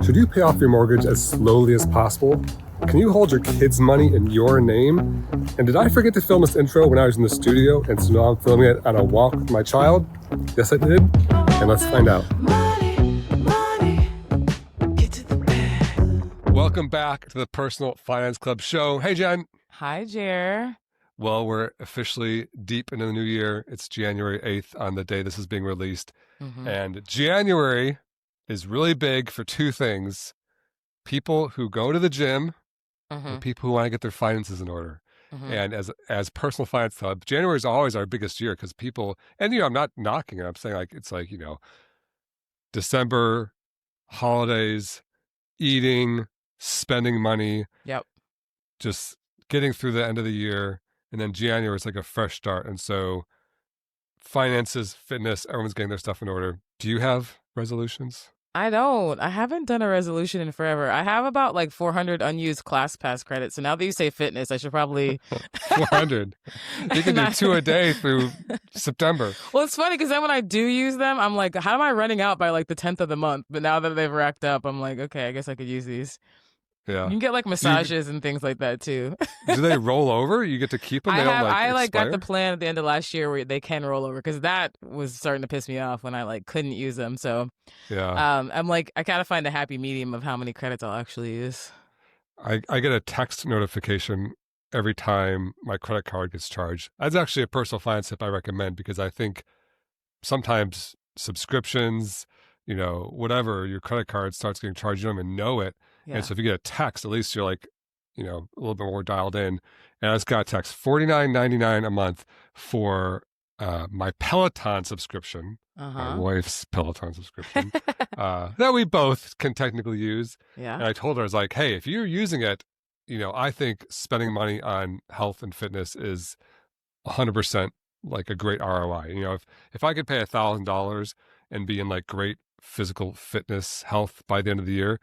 Should you pay off your mortgage as slowly as possible? Can you hold your kids' money in your name? And did I forget to film this intro when I was in the studio, and so now I'm filming it on a walk with my child? Yes, I did. And let's find out. Welcome back to the Personal Finance Club show. Hey, Jen. Hi, Jer. Well, we're officially deep into the new year. It's January 8th on the day this is being released. Mm-hmm. And January is really big for two things: people who go to the gym and people who want to get their finances in order. And as Personal Finance Club, January is always our biggest year because people, and I'm not knocking it. I'm saying it's December, holidays, eating, spending money. Yep. Just getting through the end of the year. And then January is like a fresh start. And so finances, fitness, everyone's getting their stuff in order. Do you have resolutions? I don't. I haven't done a resolution in forever. I have about 400 unused ClassPass credits. So now that you say fitness, I should probably 400. You can do 2 a day through September. Well, it's funny because then when I do use them, I'm like, how am I running out by the 10th of the month? But now that they've racked up, I'm like, okay, I guess I could use these. Yeah. You can get massages and things like that too. Do they roll over? You get to keep them? I got the plan at the end of last year where they can roll over because that was starting to piss me off when I couldn't use them. So yeah, I'm I gotta find a happy medium of how many credits I'll actually use. I get a text notification every time my credit card gets charged. That's actually a personal finance tip I recommend because I think sometimes subscriptions, whatever, your credit card starts getting charged, you don't even know it. Yeah. And so if you get a text, at least you're a little bit more dialed in. And I just got a text, $49.99 a month for my Peloton subscription, my wife's Peloton subscription, that we both can technically use. Yeah. And I told her, I was like, hey, if you're using it, I think spending money on health and fitness is 100% a great ROI. If I could pay $1,000 and be in great physical fitness health by the end of the year,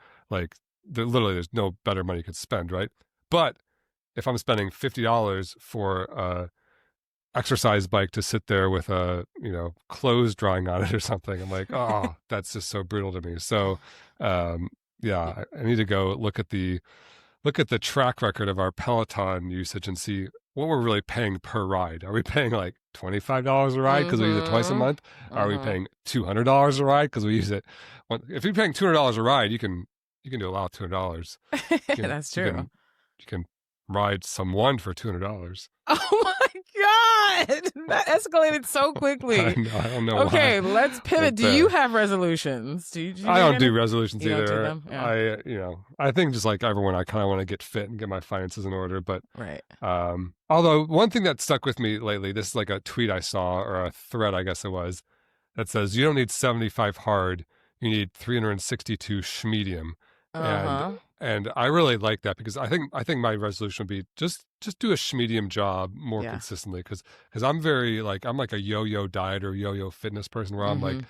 there's no better money you could spend, right? But if I'm spending $50 for a exercise bike to sit there with a clothes drying on it or something, I'm like, oh, that's just so brutal to me. So I need to go look at the track record of our Peloton usage and see what we're really paying per ride. Are we paying $25 a ride because we use it twice a month? Are we paying $200 a ride because we use it? If you're paying $200 a ride, you can do a lot of $200. That's true. You can ride someone for $200. Oh my God! That escalated so quickly. I don't know. Okay, why. let's pivot. Do you have resolutions? Do you I don't do resolutions you either. Don't do them? Yeah. I think just like everyone, I kind of want to get fit and get my finances in order. But right. Although one thing that stuck with me lately, this is a tweet I saw or a thread, I guess it was, that says you don't need 75 hard, you need 362 schmedium. And I really like that because I think my resolution would be just do a schmedium job more consistently because I'm very I'm a yo-yo diet or yo-yo fitness person where I'm like,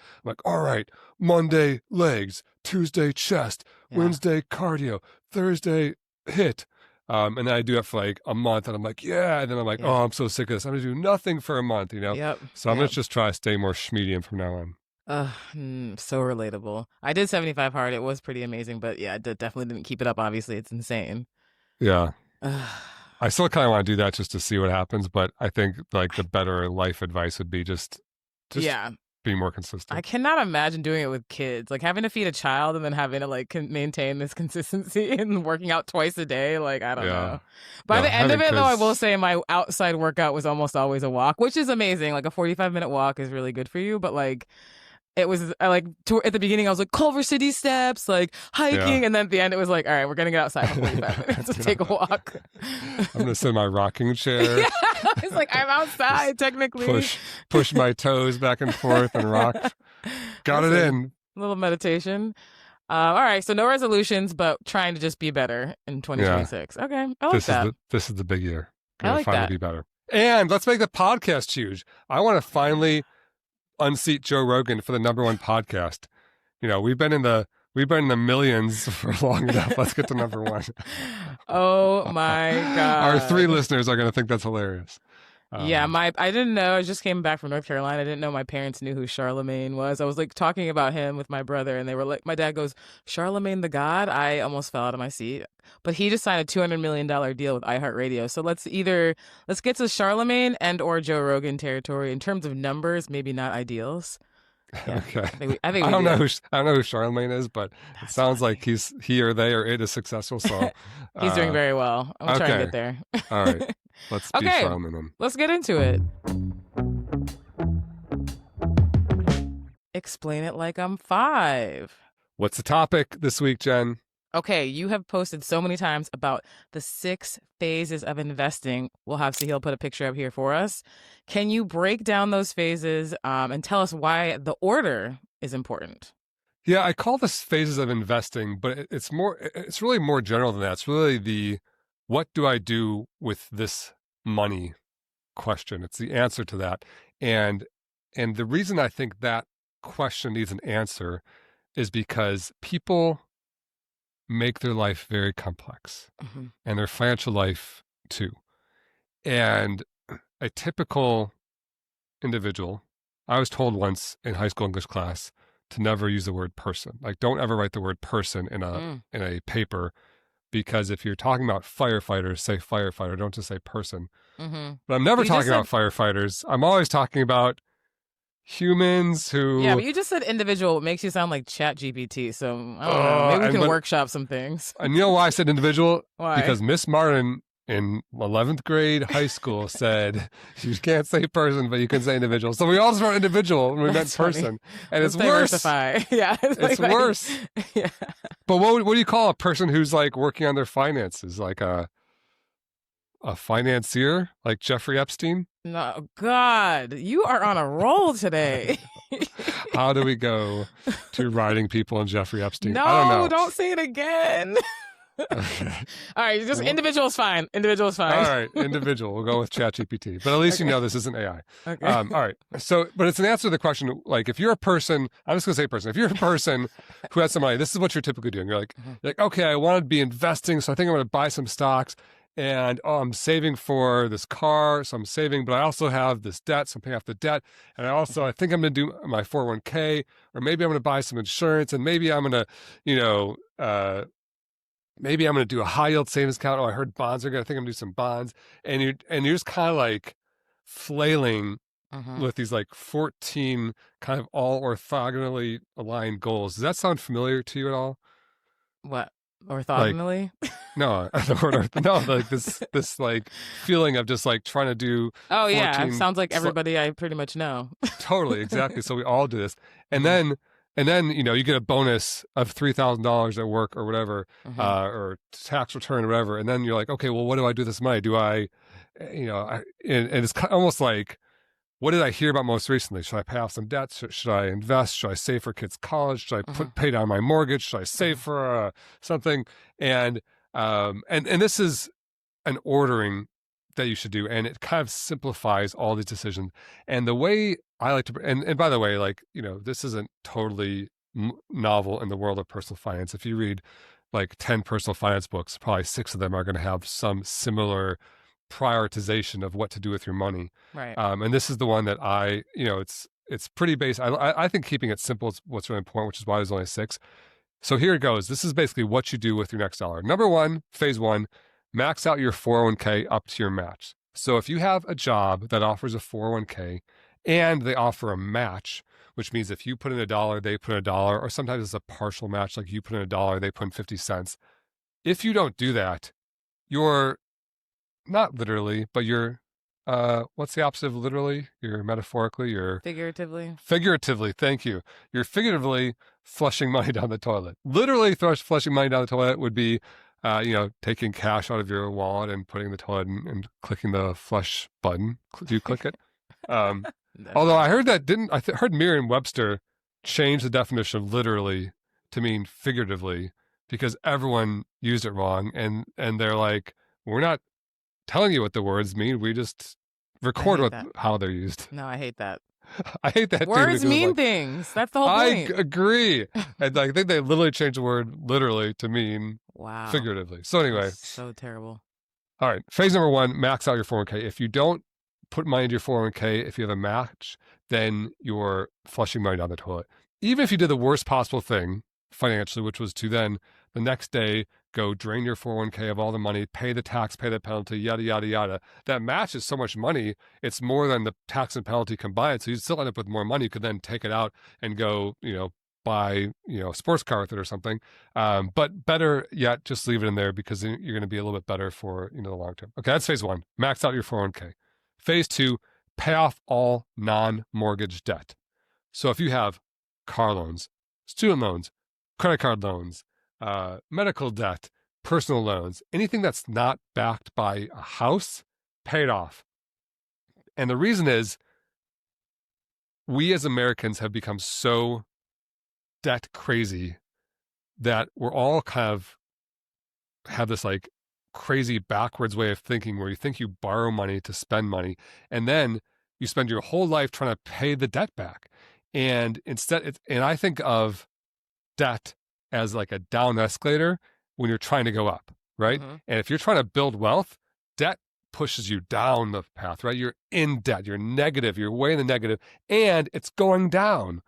all right, Monday legs, Tuesday chest, Wednesday cardio, Thursday hit. And then I do it for a month and I'm like, yeah. And then I'm like, oh, I'm so sick of this. I'm going to do nothing for a month, Yep. So I'm going to just try to stay more schmedium from now on. So relatable. I did 75 hard. It was pretty amazing, but yeah, I definitely didn't keep it up. Obviously, it's insane. Yeah. I still kind of want to do that just to see what happens, but I think the better life advice would be just be more consistent. I cannot imagine doing it with kids, having to feed a child and then having to maintain this consistency and working out twice a day. I don't know. By the end of it, though, I will say my outside workout was almost always a walk, which is amazing. A 45-minute walk is really good for you, but it was at the beginning I was Culver City steps, hiking, and then at the end it was all right, we're gonna get outside for 45 minutes to take a walk. I'm gonna sit in my rocking chair. It's I'm outside technically. Push my toes back and forth and rock. Got it in. A little meditation. All right, so no resolutions, but trying to just be better in 2026. Yeah. Okay, I like that. This is the big year. I like finally that. Be better. And let's make the podcast huge. I want to finally unseat Joe Rogan for the #1 podcast. We've been in the millions for long enough. Let's get to #1. Oh my God. Our 3 listeners are going to think that's hilarious. Yeah, I didn't know. I just came back from North Carolina. I didn't know my parents knew who Charlemagne was. I was like talking about him with my brother, and they were like, my dad goes, Charlemagne the God? I almost fell out of my seat. But he just signed a $200 million deal with iHeartRadio. So let's get to Charlemagne and or Joe Rogan territory. In terms of numbers, maybe not ideals. Yeah, okay. I don't know who Charlemagne is, but it sounds like he or they or it is successful. So he's doing very well. I'm trying to get there. All right. Let's be Charlemagne. Let's get into it. Explain it like I'm 5. What's the topic this week, Jen? Okay, you have posted so many times about the 6 phases of investing. We'll have Sahil put a picture up here for us. Can you break down those phases and tell us why the order is important? Yeah, I call this phases of investing, but it's really more general than that. It's really the what do I do with this money question. It's the answer to that. And the reason I think that question needs an answer is because people make their life very complex and their financial life too. And a typical individual, I was told once in high school English class to never use the word person. Like, don't ever write the word person in a paper, because if you're talking about firefighters, say firefighter, don't just say person. But I'm never talking about firefighters. I'm always talking about humans who... Yeah, but you just said individual. It makes you sound like ChatGPT. So, I don't know. Maybe we can workshop some things. And you know why I said individual? Why? Because Miss Martin in 11th grade high school said you can't say person, but you can say individual. So we all just wrote individual when we meant person. Funny. And it's worse. Yeah, it's worse. Yeah. But what do you call a person who's like working on their finances? Like a financier, like Jeffrey Epstein? No, God, you are on a roll today. How do we go to writing people and Jeffrey Epstein? No, I don't know. Don't say it again. Okay. All right, just individual is fine. Individual is fine. All right, individual. We'll go with ChatGPT. But at least you know this isn't AI. Okay. All right. So, but it's an answer to the question, like, if you're a person, I'm just going to say person. If you're a person who has some money, this is what you're typically doing. You're like, okay, I want to be investing, so I think I'm going to buy some stocks. And I'm saving for this car, so I'm saving, but I also have this debt, so I'm paying off the debt. And I think I'm going to do my 401k, or maybe I'm going to buy some insurance, and maybe I'm going to, maybe I'm going to do a high yield savings account. Oh, I heard bonds are good. I think I'm going to do some bonds. And you're just kind of like flailing with these like 14 kind of all orthogonally aligned goals. Does that sound familiar to you at all? What? Orthogonally? Like, no, like this like feeling of just like trying to do. Oh yeah, sounds like everybody I pretty much know. Totally, exactly. So we all do this, and then you get a bonus of $3,000 at work or whatever, or tax return or whatever, and then you're like, okay, well, what do I do with this money? Do I, and it's almost like, what did I hear about most recently? Should I pay off some debts? Should I invest? Should I save for kids' college? Should I pay down my mortgage? Should I save for something? And this is an ordering that you should do, and it kind of simplifies all these decisions. And the way I like to, and by the way, like, this isn't totally novel in the world of personal finance. If you read like 10 personal finance books, probably 6 of them are going to have some similar prioritization of what to do with your money. Right. And this is the one that it's pretty basic. I think keeping it simple is what's really important, which is why there's only 6. So here it goes. This is basically what you do with your next dollar. Number 1, phase 1, max out your 401k up to your match. So if you have a job that offers a 401k and they offer a match, which means if you put in $1, they put in $1, or sometimes it's a partial match, like you put in $1, they put in 50 cents. If you don't do that, you're not literally, but you're, what's the opposite of literally? You're metaphorically, you're... Figuratively. Figuratively, thank you. You're figuratively flushing money down the toilet. Literally flushing money down the toilet would be, taking cash out of your wallet and putting the toilet and clicking the flush button. Do you click it? No. Although I heard that heard Merriam-Webster change the definition of literally to mean figuratively, because everyone used it wrong. And they're like, we're not telling you what the words mean. We just record how they're used. No, I hate that. I hate that words too. mean things. That's the whole point. I agree. And I think they literally changed the word literally to mean figuratively. So anyway. That's so terrible. All right. Phase number 1, max out your 401k. If you don't put money into your 401k, if you have a match, then you're flushing money down the toilet. Even if you did the worst possible thing financially, which was to then the next day go drain your 401k of all the money, pay the tax, pay the penalty, yada, yada, yada. That match is so much money. It's more than the tax and penalty combined. So you still end up with more money. You could then take it out and go, buy, a sports car with it or something. But better yet, just leave it in there because you're going to be a little bit better for, the long term. Okay, that's phase one. Max out your 401k. Phase two, pay off all non-mortgage debt. So if you have car loans, student loans, credit card loans, medical debt, personal loans, anything that's not backed by a house, pay it off. And the reason is we as Americans have become so debt crazy that we're all kind of have this like crazy backwards way of thinking where you think you borrow money to spend money and then you spend your whole life trying to pay the debt back. And instead, and I think of debt as like a down escalator when you're trying to go up, right? Mm-hmm. And if you're trying to build wealth, debt pushes you down the path, right? You're in debt, you're negative, you're way in the negative, and it's going down,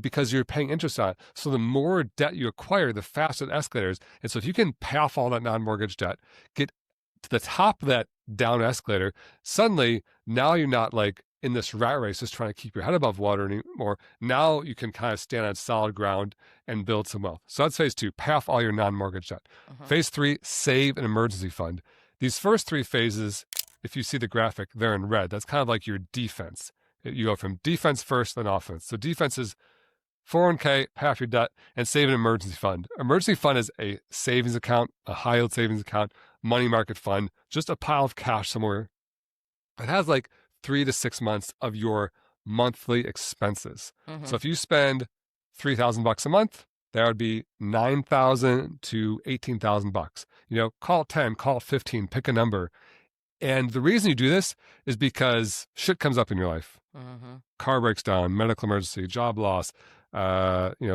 because you're paying interest on it. So the more debt you acquire, the faster the escalator is. And so if you can pay off all that non-mortgage debt, get to the top of that down escalator, suddenly now you're not like in this rat race, just trying to keep your head above water anymore. Now you can kind of stand on solid ground and build some wealth. So that's phase two, pay off all your non-mortgage debt. Phase three, save an emergency fund. These first three phases, if you see the graphic, they're in red. That's kind of like your defense. You go from defense first, then offense. So defense is 401k, pay off your debt, and save an emergency fund. Emergency fund is a savings account, a high yield savings account, money market fund, just a pile of cash somewhere. It has like 3 to 6 months of your monthly expenses. So if you spend $3,000 a month, that would be $9,000 to $18,000. Call it 10, call it 15, pick a number. And the reason you do this is because shit comes up in your life. Car breaks down, medical emergency, job loss,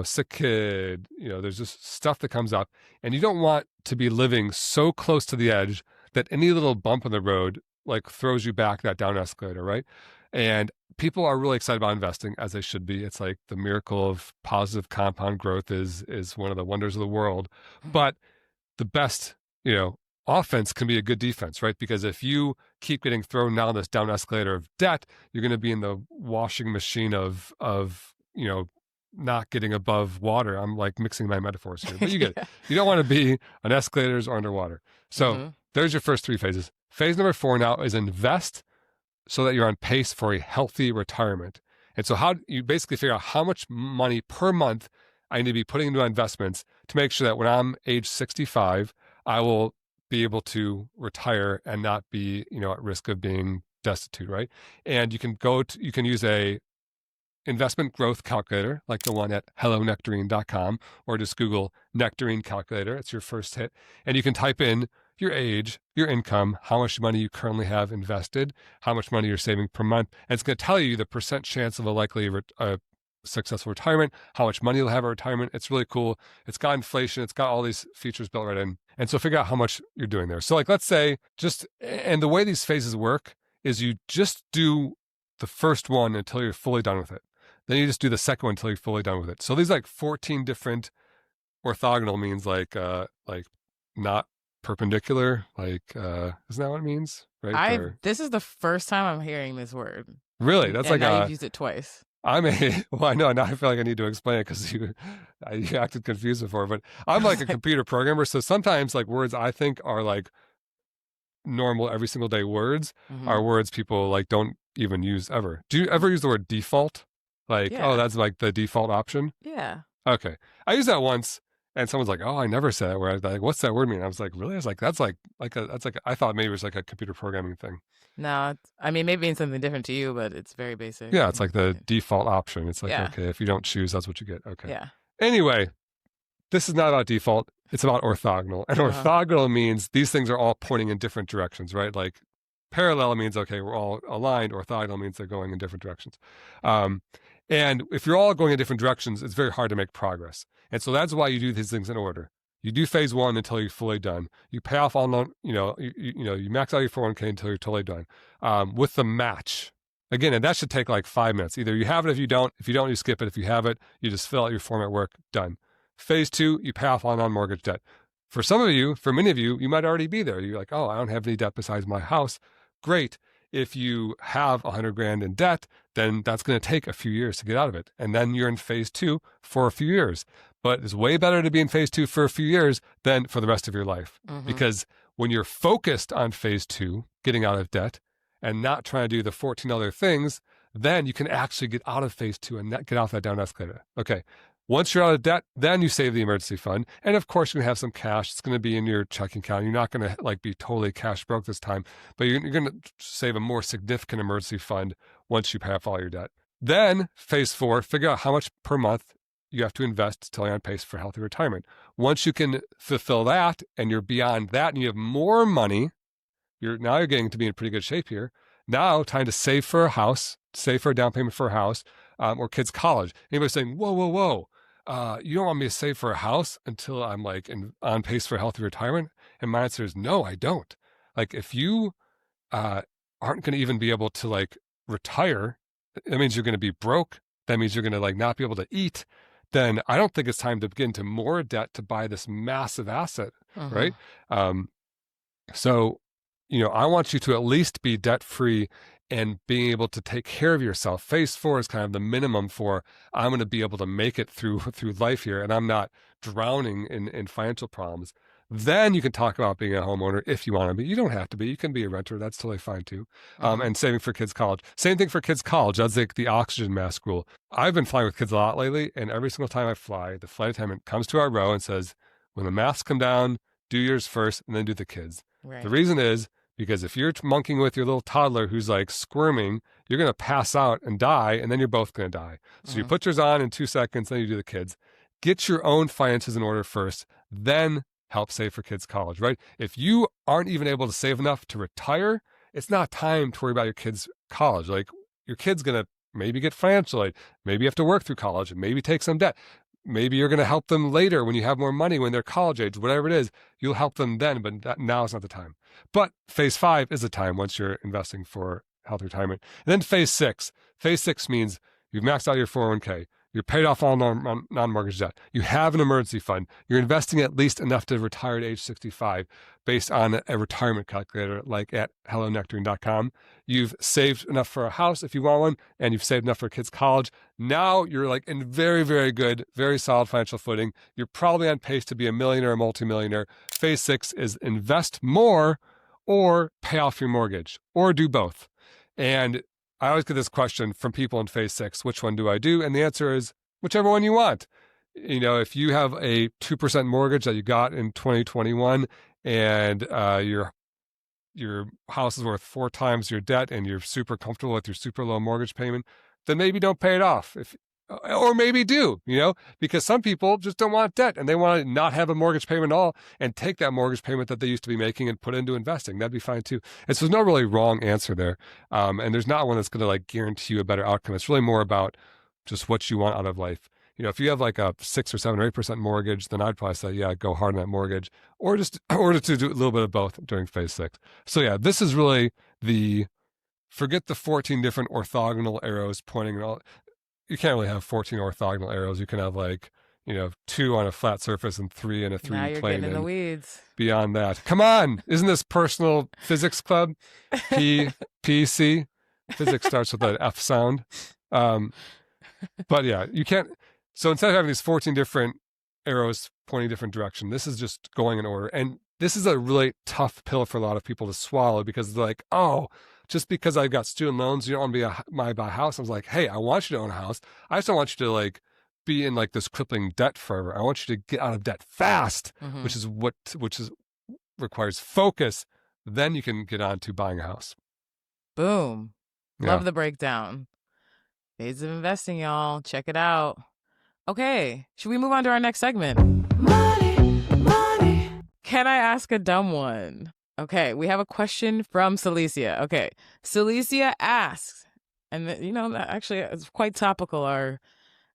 sick kid, there's just stuff that comes up. And you don't want to be living so close to the edge that any little bump in the road like throws you back that down escalator, right? And people are really excited about investing, as they should be. It's like the miracle of positive compound growth is one of the wonders of the world. But the best, offense can be a good defense, right? Because if you keep getting thrown down this down escalator of debt, you're going to be in the washing machine of not getting above water. I'm like mixing my metaphors here, but you get it. You don't want to be on escalators or underwater. So there's your first three phases. Phase number 4 now is invest so that you're on pace for a healthy retirement. And so how you basically figure out how much money per month I need to be putting into investments to make sure that when I'm age 65, I will be able to retire and not be, at risk of being destitute, right? And you can use a investment growth calculator like the one at hellonectarine.com, or just Google Nectarine calculator. It's your first hit. And you can type in your age, your income, how much money you currently have invested, how much money you're saving per month. And it's going to tell you the percent chance of a likely successful retirement, how much money you'll have at retirement. It's really cool. It's got inflation. It's got all these features built right in. And so figure out how much you're doing there. So like, let's say and the way these phases work is you just do the first one until you're fully done with it. Then you just do the second one until you're fully done with it. So these like 14 different orthogonal means like not perpendicular, like isn't that what it means? Right? This is the first time I'm hearing this word. Really? That's and now you've used it twice. I know, now I feel like I need to explain it because you acted confused before, but I'm like a computer programmer. So sometimes like words I think are like normal every single day words are words people like don't even use ever. Do you ever use the word default? Like, oh, that's like the default option? Yeah. Okay. I used that once and someone's like, oh, I never said that word. Like, what's that word mean? I was like, really? I was like, that's like I thought maybe it was like a computer programming thing. No, maybe it means something different to you, but it's very basic. Yeah, it's like the default option. It's like, okay, if you don't choose, that's what you get. Okay. Yeah. Anyway, this is not about default. It's about orthogonal. And orthogonal means these things are all pointing in different directions, right? Like parallel means, okay, we're all aligned. Orthogonal means they're going in different directions. And if you're all going in different directions, it's very hard to make progress. And so that's why you do these things in order. You do phase 1 until you're fully done. You pay off all loan, you max out your 401k until you're totally done. With the match. Again, and that should take like 5 minutes. Either you have it if you don't. If you don't, you skip it. If you have it, you just fill out your form at work, done. Phase 2, you pay off all non-mortgage debt. For some of you, for many of you, you might already be there. You're like, oh, I don't have any debt besides my house. Great. If you have $100,000 in debt, then that's going to take a few years to get out of it. And then you're in phase 2 for a few years. But it's way better to be in phase 2 for a few years than for the rest of your life. Because when you're focused on phase 2, getting out of debt, and not trying to do the 14 other things, then you can actually get out of phase 2 and get off that down escalator. Okay. Once you're out of debt, then you save the emergency fund. And of course, you're going to have some cash. It's going to be in your checking account. You're not going to like be totally cash broke this time, but you're going to save a more significant emergency fund once you pay off all your debt. Then phase 4, figure out how much per month you have to invest till you're on pace for healthy retirement. Once you can fulfill that and you're beyond that and you have more money, you're getting to be in pretty good shape here. Now, time to save for a house, save for a down payment for a house, or kids' college. Anybody saying, whoa, you don't want me to save for a house until I'm like on pace for healthy retirement? And my answer is no, I don't. Like if you aren't going to even be able to like retire, that means you're going to be broke. That means you're going to like not be able to eat. Then I don't think it's time to get into more debt to buy this massive asset, right? So, I want you to at least be debt-free and being able to take care of yourself. Phase 4 is kind of the minimum for I'm going to be able to make it through life here, and I'm not drowning in financial problems. Then you can talk about being a homeowner if you want to be. You don't have to be. You can be a renter. That's totally fine too. And saving for kids' college. Same thing for kids' college. That's like the oxygen mask rule. I've been flying with kids a lot lately, and every single time I fly, the flight attendant comes to our row and says, when the masks come down, do yours first and then do the kids. Right. The reason is because if you're monkeying with your little toddler who's like squirming, you're going to pass out and die, and then you're both going to die. So you put yours on in 2 seconds, then you do the kids. Get your own finances in order first, then help save for kids' college, right? If you aren't even able to save enough to retire, it's not time to worry about your kids' college. Like your kid's going to maybe get financial aid, maybe you have to work through college, and maybe take some debt. Maybe you're going to help them later when you have more money, when they're college age, whatever it is, you'll help them then, but now is not the time. But phase 5 is the time once you're investing for healthy retirement. And then phase 6 means you've maxed out your 401k. You're paid off all non-mortgage debt. You have an emergency fund. You're investing at least enough to retire at age 65 based on a retirement calculator like at hellonectarine.com. You've saved enough for a house if you want one, and you've saved enough for kids' college. Now you're like in very, very good, very solid financial footing. You're probably on pace to be a millionaire or multimillionaire. Phase 6 is invest more or pay off your mortgage or do both. And I always get this question from people in phase 6, which one do I do? And the answer is whichever one you want. If you have a 2% mortgage that you got in 2021 and your house is worth 4 times your debt and you're super comfortable with your super low mortgage payment, then maybe don't pay it off. Or maybe do, because some people just don't want debt and they want to not have a mortgage payment at all and take that mortgage payment that they used to be making and put it into investing. That'd be fine too. And so there's no really wrong answer there. And there's not one that's going to like guarantee you a better outcome. It's really more about just what you want out of life. If you have like a 6 or 7 or 8% mortgage, then I'd probably say, yeah, go hard on that mortgage or just do a little bit of both during phase 6. So yeah, this is really forget the 14 different orthogonal arrows pointing and all. You can't really have 14 orthogonal arrows. You can have 2 on a flat surface and 3 in a 3D plane. Now you're getting in the weeds. Beyond that. Come on. Isn't this personal physics club? PC. Physics starts with an F sound. But yeah, you can't. So instead of having these 14 different arrows pointing different direction, this is just going in order. And this is a really tough pill for a lot of people to swallow because they're like, oh, just because I've got student loans, you don't want to be buy a house. I was like, hey, I want you to own a house. I just don't want you to be in this crippling debt forever. I want you to get out of debt fast, which requires focus. Then you can get on to buying a house. Boom. Yeah. Love the breakdown. Days of investing, y'all. Check it out. Okay. Should we move on to our next segment? Money. Can I ask a dumb one? Okay, we have a question from Celicia. Okay, Celicia asks, and actually it's quite topical, or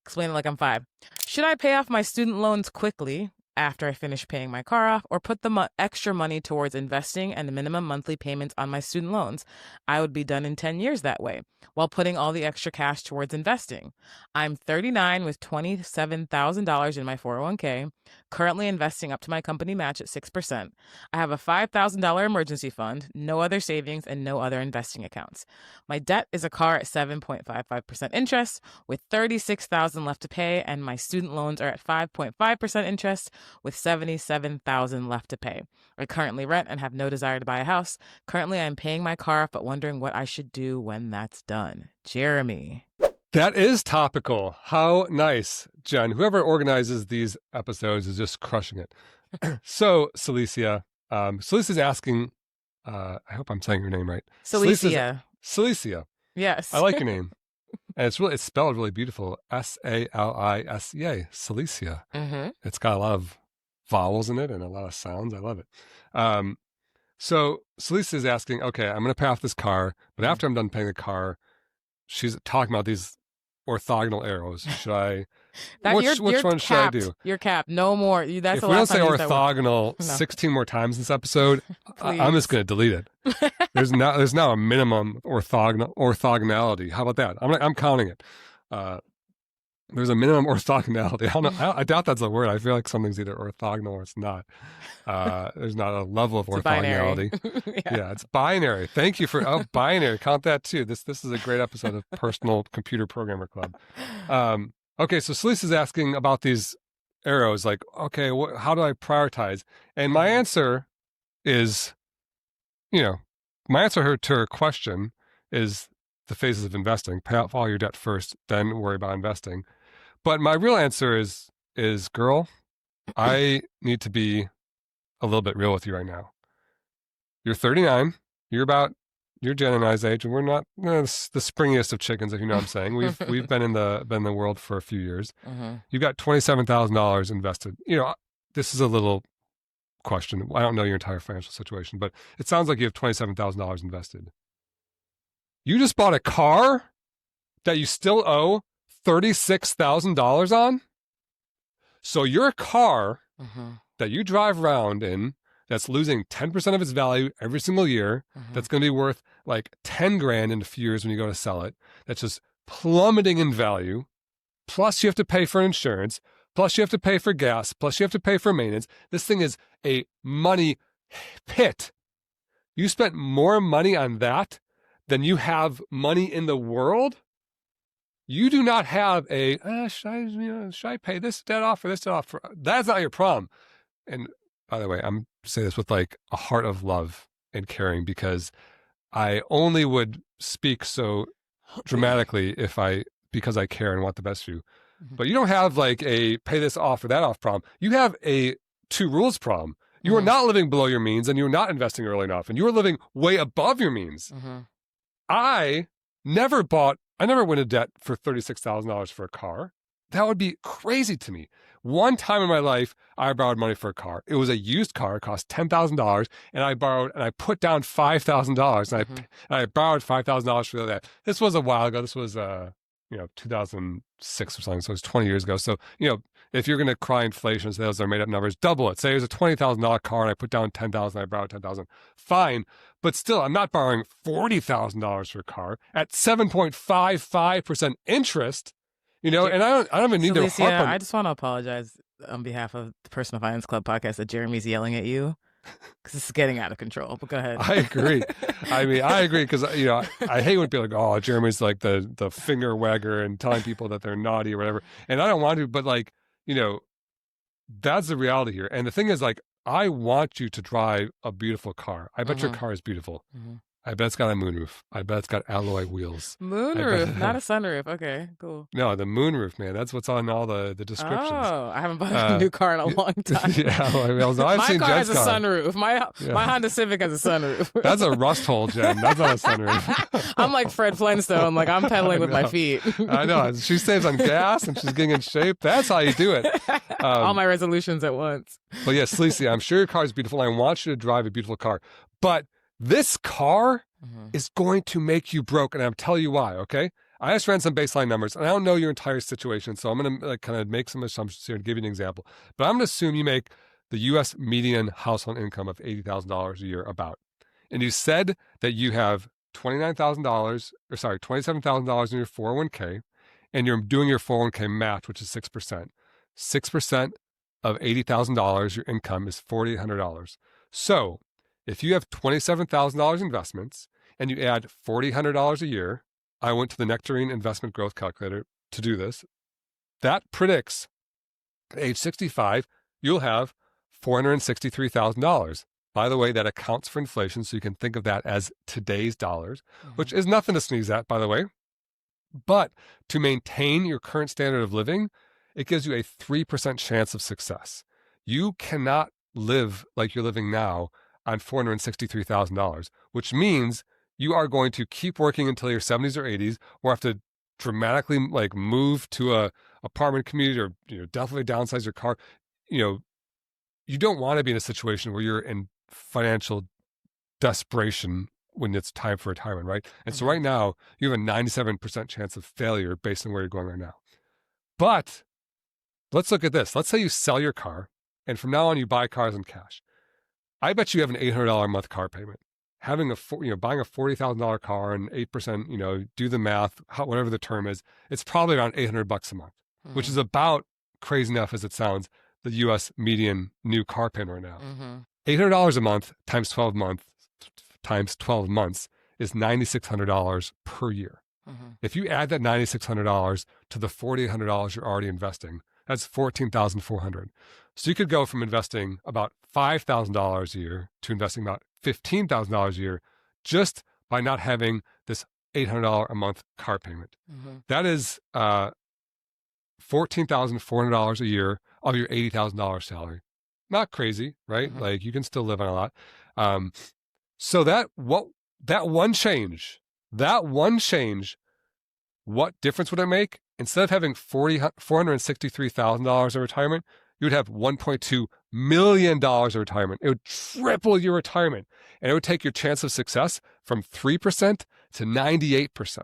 explain it like I'm 5. Should I pay off my student loans quickly after I finish paying my car off, or put the extra money towards investing and the minimum monthly payments on my student loans. I would be done in 10 years that way, while putting all the extra cash towards investing. I'm 39 with $27,000 in my 401k, currently investing up to my company match at 6%. I have a $5,000 emergency fund, no other savings, and no other investing accounts. My debt is a car at 7.55% interest, with $36,000 left to pay, and my student loans are at 5.5% interest, with $77,000 left to pay. I currently rent and have no desire to buy a house. Currently, I'm paying my car off, but wondering what I should do when that's done. Jeremy. That is topical. How nice, Jen. Whoever organizes these episodes is just crushing it. So, Celicia, Celicia's asking, I hope I'm saying your name right. Celicia. Celicia. Yes. I like your name. And it's spelled really beautiful. Salicia. Celicia. Mm-hmm. It's got a lot of vowels in it and a lot of sounds. I love it. So Celicia is asking, okay, I'm going to pay off this car, but after I'm done paying the car, she's talking about these orthogonal arrows. Should I? Which one should I do? You're capped. No more. That's if the we don't last say time orthogonal 16 more times in this episode, I'm just going to delete it. There's now a minimum orthogonality. How about that? I'm counting it. There's a minimum orthogonality. I doubt that's a word. I feel like something's either orthogonal or it's not. There's not a level of orthogonality. Yeah, it's binary. Thank you for binary. Count that too. This is a great episode of Personal Computer Programmer Club. Okay, so Celise is asking about these arrows. Like, okay, how do I prioritize? And my answer is, my answer to her question is the phases of investing. Pay off all your debt first, then worry about investing. But my real answer is girl, I need to be a little bit real with you right now. You're 39. You're Jen and I's age, and we're not the springiest of chickens, if you know what I'm saying. We've been in the world for a few years. Mm-hmm. You've got $27,000 invested. This is a little question. I don't know your entire financial situation, but it sounds like you have $27,000 invested. You just bought a car that you still owe $36,000 on? So your car that you drive around in that's losing 10% of its value every single year, that's going to be worth like 10 grand in a few years when you go to sell it, that's just plummeting in value, plus you have to pay for insurance, plus you have to pay for gas, plus you have to pay for maintenance. This thing is a money pit. You spent more money on that than you have money in the world. You do not have should I pay this debt off or this debt off? That's not your problem. And by the way, I'm saying this with like a heart of love and caring, because I only would speak so dramatically because I care and want the best for you. But you don't have like a pay this off or that off problem. You have a two rules problem. You are not living below your means, and you're not investing early enough, and you are living way above your means. I never went into debt for $36,000 for a car. That would be crazy to me. One time in my life, I borrowed money for a car. It was a used car. It cost $10,000, and I put down $5,000, and I borrowed $5,000 for that. This was a while ago. This was 2006 or something. So it was 20 years ago. So if you're going to cry inflation, say those are made up numbers, double it. Say it was a $20,000 car, and I put down $10,000. I borrowed $10,000. Fine. But still, I'm not borrowing $40,000 for a car at 7.55% interest, and I don't even need to harp on. I just want to apologize on behalf of the Personal Finance Club podcast that Jeremy's yelling at you, because this is getting out of control. But go ahead. I agree. I agree, because, I hate when people are like, oh, Jeremy's like the finger wagger and telling people that they're naughty or whatever. And I don't want to, but that's the reality here. And the thing is, like, I want you to drive a beautiful car. I bet your car is beautiful. I bet it's got a moonroof. I bet it's got alloy wheels. Moonroof, not a sunroof. Okay, cool. No, the moonroof, man. That's what's on all the descriptions. Oh, I haven't bought a new car in a long time. Yeah, I've seen car Jen's has a sunroof. My Honda Civic has a sunroof. That's a rust hole, Jen. That's not a sunroof. I'm like Fred Flintstone. Like, I'm pedaling with my feet. I know. She saves on gas and she's getting in shape. That's how you do it. All my resolutions at once. But yeah, Sleazy, I'm sure your car is beautiful. I want you to drive a beautiful car. But this car is going to make you broke, and I'll tell you why, okay? I just ran some baseline numbers, and I don't know your entire situation, so I'm going to like kind of make some assumptions here and give you an example. But I'm going to assume you make the U.S. median household income of $80,000 a year about. And you said that you have $27,000 in your 401k, and you're doing your 401k match, which is 6%. 6% of $80,000, your income is $4,800. So if you have $27,000 investments and you add $4,800 a year, I went to the Nectarine Investment Growth Calculator to do this. That predicts at age 65, you'll have $463,000. By the way, that accounts for inflation, so you can think of that as today's dollars, which is nothing to sneeze at, by the way. But to maintain your current standard of living, it gives you a 3% chance of success. You cannot live like you're living now on $463,000, which means you are going to keep working until your 70s or 80s, or have to dramatically like move to a apartment community, or definitely downsize your car. You don't want to be in a situation where you're in financial desperation when it's time for retirement, right? And so right now, you have a 97% chance of failure based on where you're going right now. But let's look at this. Let's say you sell your car, and from now on, you buy cars in cash. I bet you have an $800 a month car payment. Having buying a $40,000 car and 8%, do the math, whatever the term is, it's probably around $800 a month, which is about, crazy enough as it sounds, the U.S. median new car payment right now. $800 a month times 12 months is $9,600 per year. If you add that $9,600 to the $4,800 you're already investing, that's $14,400. So you could go from investing about $5,000 a year to investing about $15,000 a year just by not having this $800 a month car payment. That is $14,400 a year of your $80,000 salary. Not crazy, right? Like you can still live on a lot. So that one change, what difference would it make? Instead of having $463,000 in retirement, you would have $1.2 million of retirement. It would triple your retirement, and it would take your chance of success from 3% to 98%.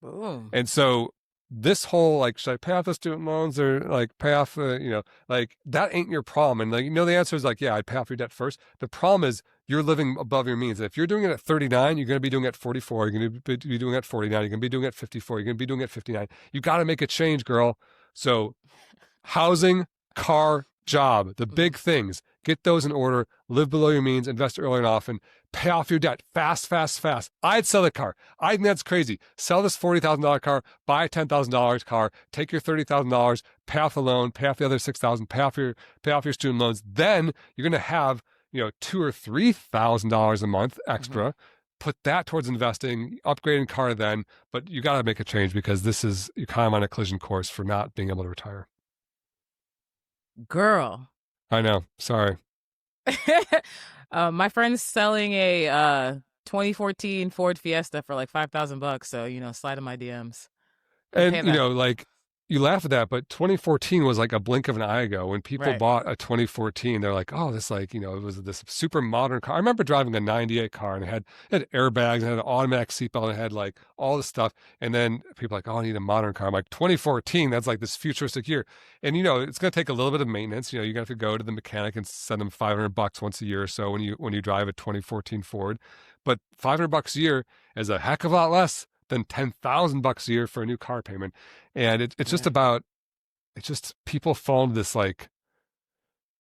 Ooh. And so this whole, like, should I pay off the student loans or like pay off the, like that ain't your problem. And like, the answer is like, yeah, I'd pay off your debt first. The problem is you're living above your means. If you're doing it at 39, you're going to be doing it at 44. You're going to be doing it at 49. You're going to be doing it at 54. You're going to be doing it at 59. You got to make a change, girl. So housing, car, job, the big things, get those in order, live below your means, invest early and often, pay off your debt fast. I'd sell the car. I think that's crazy. Sell this $40,000 car, buy a $10,000 car, take your $30,000, pay off the loan, pay off the other $6,000, pay off your student loans. Then you're going to have, $2,000 or $3,000 a month extra. Put that towards investing, upgrading car then, but you got to make a change because you're kind of on a collision course for not being able to retire. Girl. I know. Sorry. My friend's selling a 2014 Ford Fiesta for like $5,000. So, slide in my DMs. And, like, you laugh at that, but 2014 was like a blink of an eye ago. When people bought a 2014, they're like, oh, this it was this super modern car. I remember driving a 98 car and it had airbags and had an automatic seatbelt and it had like all this stuff. And then people are like, oh, I need a modern car. I'm like, 2014, that's like this futuristic year. And, it's going to take a little bit of maintenance. You're going to have to go to the mechanic and send them $500 once a year or so when you drive a 2014 Ford. But $500 a year is a heck of a lot less than $10,000 a year for a new car payment. And it's just people fall into this like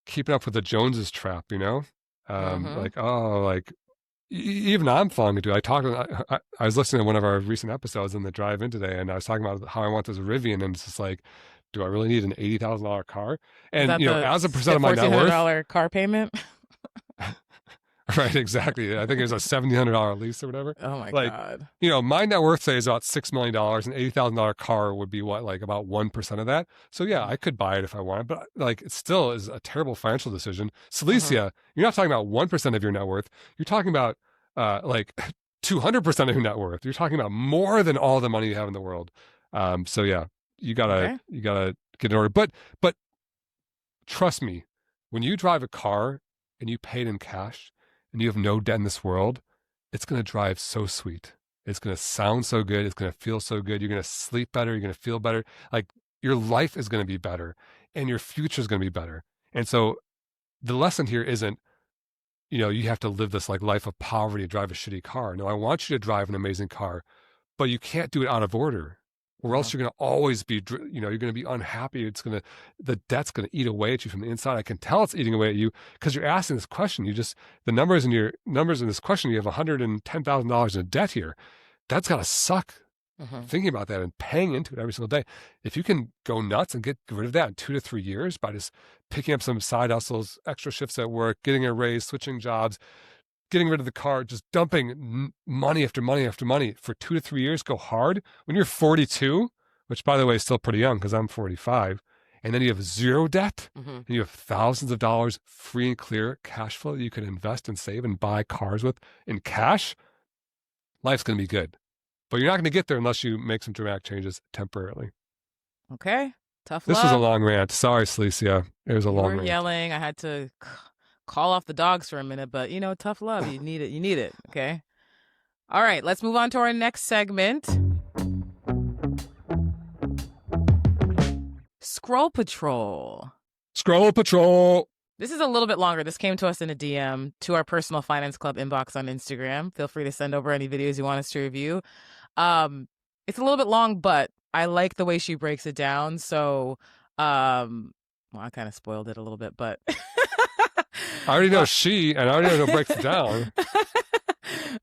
keeping up with the Joneses trap, like, oh, like even I'm falling into it. I was listening to one of our recent episodes in the drive in today, and I was talking about how I want this Rivian, and it's just like, do I really need an $80,000 car? And as a percent of my net worth, $1,400 car payment. Right, exactly. I think it was a $1,700 lease or whatever. Oh my God. My net worth say is about $6 million, an $80,000 car would be about 1% of that. So yeah, I could buy it if I wanted, but like it still is a terrible financial decision. Celicia, you're not talking about 1% of your net worth. You're talking about like 200% of your net worth. You're talking about more than all the money you have in the world. So yeah, you gotta get in order. But trust me, when you drive a car and you pay it in cash, and you have no debt in this world, it's going to drive so sweet. It's going to sound so good. It's going to feel so good. You're going to sleep better. You're going to feel better. Like your life is going to be better and your future is going to be better. And so the lesson here isn't, you have to live this like life of poverty and drive a shitty car. No, I want you to drive an amazing car, but you can't do it out of order, or else you're going to always be, you're going to be unhappy. The debt's going to eat away at you from the inside. I can tell it's eating away at you because you're asking this question. The numbers in this question, you have $110,000 in debt here. That's got to suck. Thinking about that and paying into it every single day. If you can go nuts and get rid of that in 2 to 3 years by just picking up some side hustles, extra shifts at work, getting a raise, switching jobs, getting rid of the car, just dumping money after money after money for 2 to 3 years, go hard. When you're 42, which by the way is still pretty young because I'm 45, and then you have zero debt and you have thousands of dollars free and clear cash flow that you can invest and save and buy cars with in cash, life's going to be good. But you're not going to get there unless you make some dramatic changes temporarily. Okay. Tough love. This was a long rant. Sorry, Celicia. It was a long rant. You were yelling. I had to call off the dogs for a minute, but tough love. You need it. You need it. Okay. All right. Let's move on to our next segment. Scroll Patrol. Scroll Patrol. This is a little bit longer. This came to us in a DM to our Personal Finance Club inbox on Instagram. Feel free to send over any videos you want us to review. It's a little bit long, but I like the way she breaks it down. So, I kind of spoiled it a little bit, but I already know and I already know who breaks it down.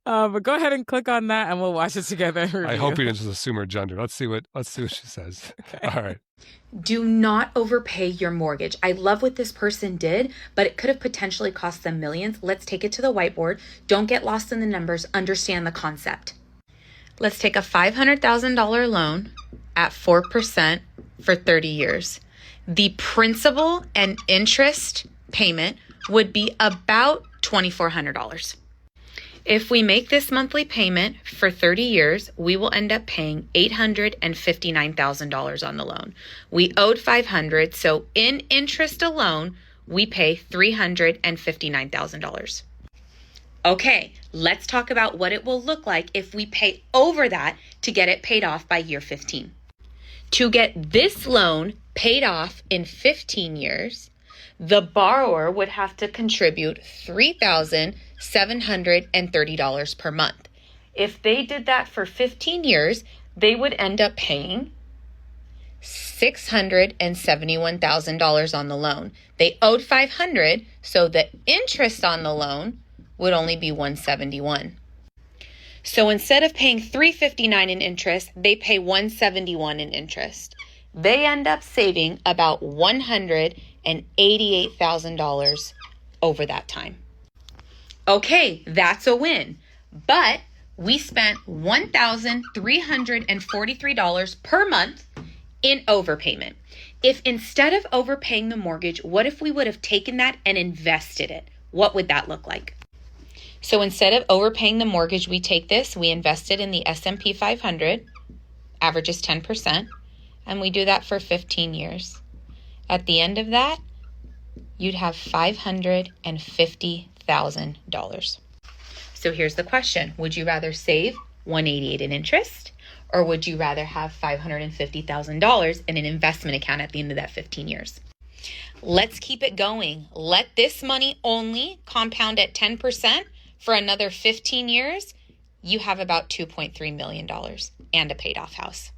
But go ahead and click on that, and we'll watch it together. I hope you didn't just assume her gender. Let's see what she says. Okay. All right. Do not overpay your mortgage. I love what this person did, but it could have potentially cost them millions. Let's take it to the whiteboard. Don't get lost in the numbers. Understand the concept. Let's take a $500,000 loan at 4% for 30 years. The principal and interest payment would be about $2,400. If we make this monthly payment for 30 years, we will end up paying $859,000 on the loan. We owed $500,000, so in interest alone, we pay $359,000. Okay, let's talk about what it will look like if we pay over that to get it paid off by year 15. To get this loan paid off in 15 years, the borrower would have to contribute $3,730 per month. If they did that for 15 years, they would end up paying $671,000 on the loan. They owed $500,000, so the interest on the loan would only be $171,000. So instead of paying $359,000 in interest, they pay $171,000 in interest. They end up saving about $188,000 over that time. Okay, that's a win. But we spent $1,343 per month in overpayment. If instead of overpaying the mortgage, what if we would have taken that and invested it? What would that look like? So instead of overpaying the mortgage, we take this, we invest it in the S&P 500, averages 10%, and we do that for 15 years. At the end of that, you'd have $550,000. So here's the question. Would you rather save $188,000 in interest, or would you rather have $550,000 in an investment account at the end of that 15 years? Let's keep it going. Let this money only compound at 10% for another 15 years. You have about $2.3 million and a paid off house.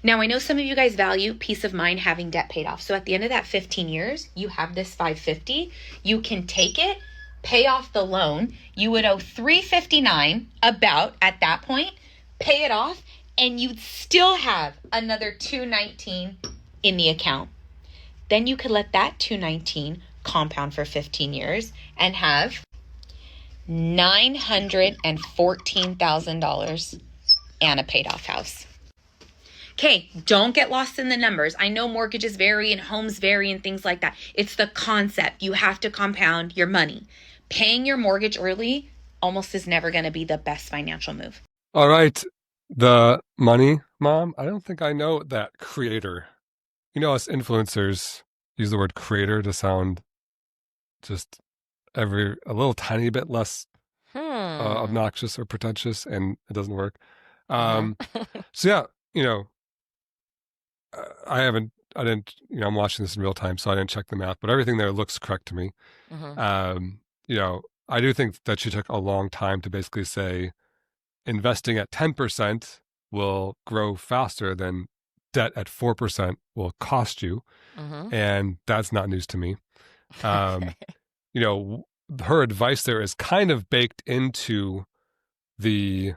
Now, I know some of you guys value peace of mind having debt paid off. So at the end of that 15 years, you have this $550,000. You can take it, pay off the loan. You would owe $359,000 about at that point, pay it off, and you'd still have another $219,000 in the account. Then you could let that $219,000 compound for 15 years and have $914,000 and a paid off house. Okay, don't get lost in the numbers. I know mortgages vary and homes vary and things like that. It's the concept. You have to compound your money. Paying your mortgage early almost is never going to be the best financial move. All right. The money, Mom, I don't think I know that creator. You know, us influencers use the word creator to sound just a little tiny bit less obnoxious or pretentious, and it doesn't work. Uh-huh. So yeah, I didn't, I'm watching this in real time, so I didn't check the math, but everything there looks correct to me. I do think that she took a long time to basically say investing at 10% will grow faster than debt at 4% will cost you. And that's not news to me. Her advice there is kind of baked into the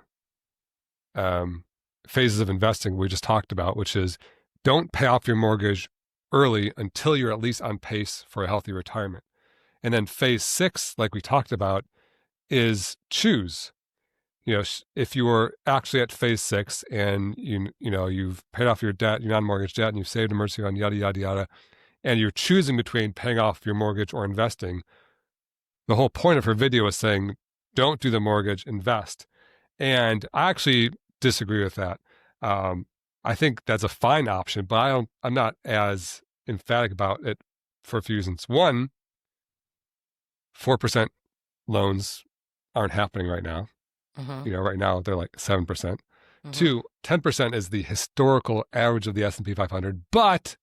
phases of investing we just talked about, which is don't pay off your mortgage early until you're at least on pace for a healthy retirement. And then phase 6, like we talked about, is choose. If you were actually at phase 6 and you've paid off your debt, your non-mortgage debt, and you've saved emergency fund, yada, yada, yada, and you're choosing between paying off your mortgage or investing, the whole point of her video is saying, don't do the mortgage, invest. And I actually disagree with that. I think that's a fine option, but I'm not as emphatic about it for a few reasons. One, 4% loans aren't happening right now. Right now they're like 7%. 2, 10% is the historical average of the S&P 500, but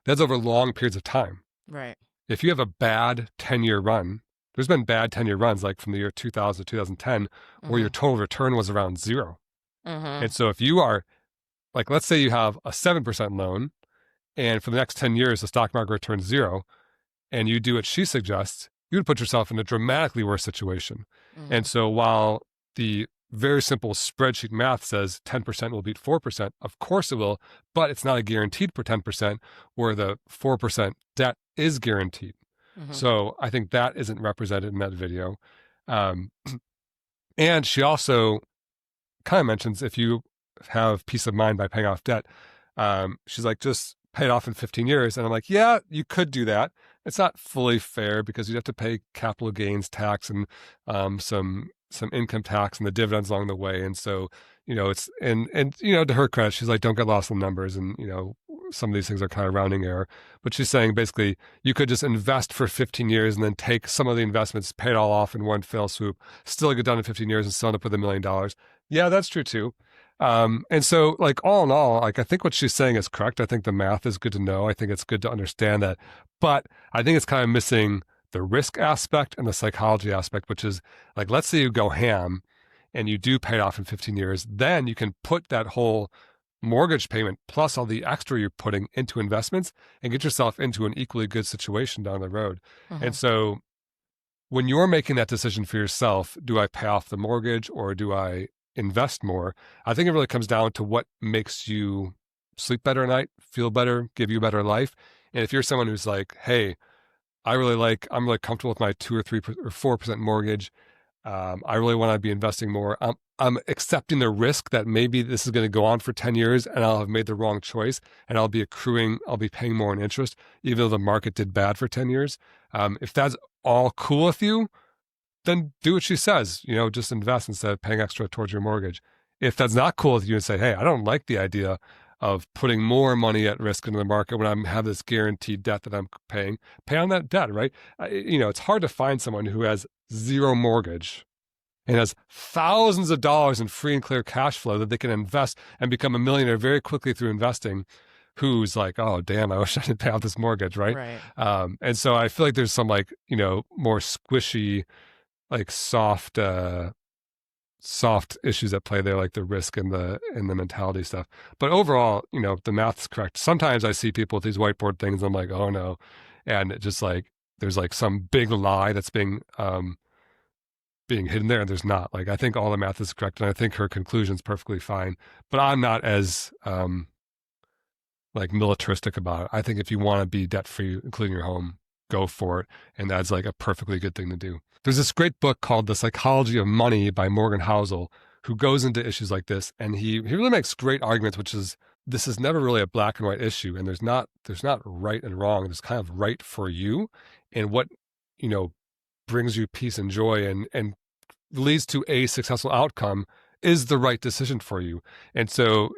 that's over long periods of time. Right. If you have a bad 10-year run, there's been bad 10-year runs like from the year 2000 to 2010 where your total return was around 0. And so if you are, like, let's say you have a 7% loan and for the next 10 years, the stock market returns 0 and you do what she suggests, you would put yourself in a dramatically worse situation. And so while the very simple spreadsheet math says 10% will beat 4%, of course it will, but it's not a guaranteed for 10% where the 4% debt is guaranteed. So I think that isn't represented in that video. And she also kind of mentions if you have peace of mind by paying off debt, she's like, just pay it off in 15 years. And I'm like, yeah, you could do that. It's not fully fair because you'd have to pay capital gains tax and some income tax and the dividends along the way. And so, it's, and to her credit, she's like, don't get lost in the numbers. And, some of these things are kind of rounding error, but she's saying basically you could just invest for 15 years and then take some of the investments, pay it all off in one fell swoop, still get done in 15 years and still end up with $1 million. Yeah, that's true too. And so like all in all, like I think what she's saying is correct. I think the math is good to know. I think it's good to understand that, but I think it's kind of missing the risk aspect and the psychology aspect, which is like, let's say you go ham and you do pay it off in 15 years, then you can put that whole mortgage payment plus all the extra you're putting into investments and get yourself into an equally good situation down the road. And so when you're making that decision for yourself, do I pay off the mortgage or do I invest more? I think it really comes down to what makes you sleep better at night, feel better, give you a better life. And if you're someone who's like, hey, I'm really comfortable with my 2 or 3 or 4% mortgage. I really want to be investing more. I'm accepting the risk that maybe this is going to go on for 10 years and I'll have made the wrong choice and I'll be paying more in interest, even though the market did bad for 10 years. If that's all cool with you, then do what she says, just invest instead of paying extra towards your mortgage. If that's not cool with you and say, hey, I don't like the idea of putting more money at risk into the market when I have this guaranteed debt that I'm paying, pay on that debt, right? It's hard to find someone who has 0 mortgage and has thousands of dollars in free and clear cash flow that they can invest and become a millionaire very quickly through investing, who's like, oh, damn, I wish I didn't pay off this mortgage, right? And so I feel like there's some more squishy, soft issues at play there, like the risk and the mentality stuff. But overall, the math's correct. Sometimes I see people with these whiteboard things, and I'm like, oh no. And it just like, there's like some big lie that's being hidden there, and there's not. Like, I think all the math is correct, and I think her conclusion's perfectly fine. But I'm not as militaristic about it. I think if you want to be debt-free, including your home, go for it. And that's like a perfectly good thing to do. There's this great book called The Psychology of Money by Morgan Housel, who goes into issues like this. And he really makes great arguments, which is, this is never really a black and white issue. And there's not right and wrong. There's kind of right for you and what, brings you peace and joy and leads to a successful outcome is the right decision for you. And so,